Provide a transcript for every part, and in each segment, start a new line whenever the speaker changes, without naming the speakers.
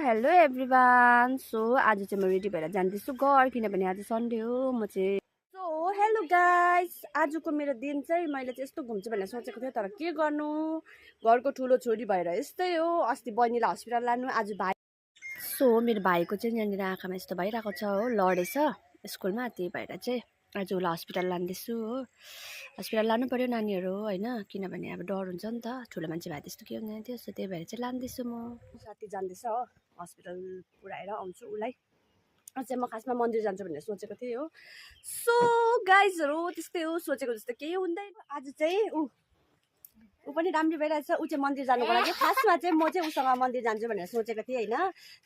Hello everyone. So आज चाहिँ म रेडी भएर जान्दैछु घर, किनभने आज सन्डे हो। म चाहिँ हेलो गाइस, आजको मेरो दिन चाहिँ मैले चाहिँ यस्तो घुम्छु भनेर सोचेको थिएँ, तर के गर्नु, घरको ठुलो छोरी भएर यस्तै हो। अस्ति बहिनीलाई हस्पिटल लानु, आज भाइ। सो मेरो भाइको चाहिँ यहाँनिर आँखामा यस्तो भइरहेको छ हो, लडेछ स्कुलमा, त्यही भएर चाहिँ आज उसलाई हस्पिटल लाँदैछु हो। हस्पिटल लानु पर्यो नानीहरू होइन, किनभने अब डर हुन्छ नि त, ठुलो मान्छे भए त्यस्तो के हुँदैन थियो। सो त्यही भएर चाहिँ लाँदैछु। म साथी जाँदैछ हो, हस्पिटल पुऱ्याएर आउँछु उसलाई। चाहिँ म खासमा मन्दिर जान्छु भनेर सोचेको थिएँ हो। सो गाइजहरू त्यस्तै हो, सोचेको जस्तो केही हुँदैन। आज चाहिँ ऊ पनि राम्रो भइरहेछ। ऊ चाहिँ मन्दिर जानुको लागि, खासमा चाहिँ म चाहिँ उसँग मन्दिर जान्छु भनेर सोचेको थिएँ होइन,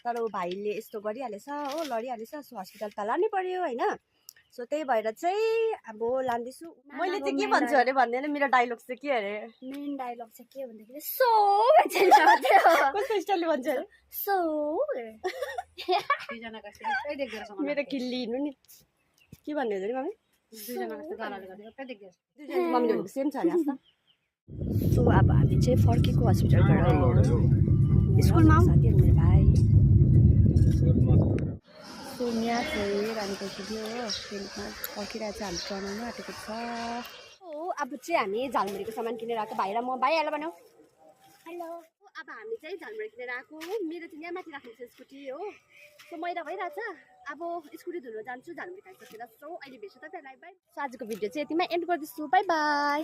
तर ऊ भाइले यस्तो गरिहालेछ हो, लडिहालेछ। सो हस्पिटल त लानै पर्यो होइन। सो त्यही भएर चाहिँ अब लाँदैछु। मैले चाहिँ के भन्छु अरे भन्दैन, मेरो डायलग चाहिँ के अरे,
मेन डायलग चाहिँ के भन्दाखेरि
कस्तो स्टाइलले भन्छ अरे,
सो
मेरो खिल्ली हिँड्नु नि। के भन्ने अरे मम्मी, मम्मीले भनेको सेम छ अरे आस्था। सो अब हामी चाहिँ फर्केको हस्पिटलबाट, स्कुलमा साथीहरू मेरो भाइ। सो यहाँ चाहिँ रानीको थियो हो, क्लिनिकमा पर्खिरहेको छ, हामी बनाउनु आँटेको छ हो। अब चाहिँ हामी झालमुरीको सामान किनेर आएको, भाइ र म। भाइ हेलो भनौँ। हेलो। अब हामी चाहिँ झालमुरी किनेर आएको, मेरो चाहिँ यहाँ माथि राख्नु छ स्कुटी हो। सो मैला भइरहेछ, अब स्कुटी धुनु जान्छु झालमुरी खाइसकेर। सो अहिले भेट्छु तपाईँहरूलाई, बाई। सो आजको भिडियो चाहिँ यतिमै एन्ड गर्दैछु, बाई बाई।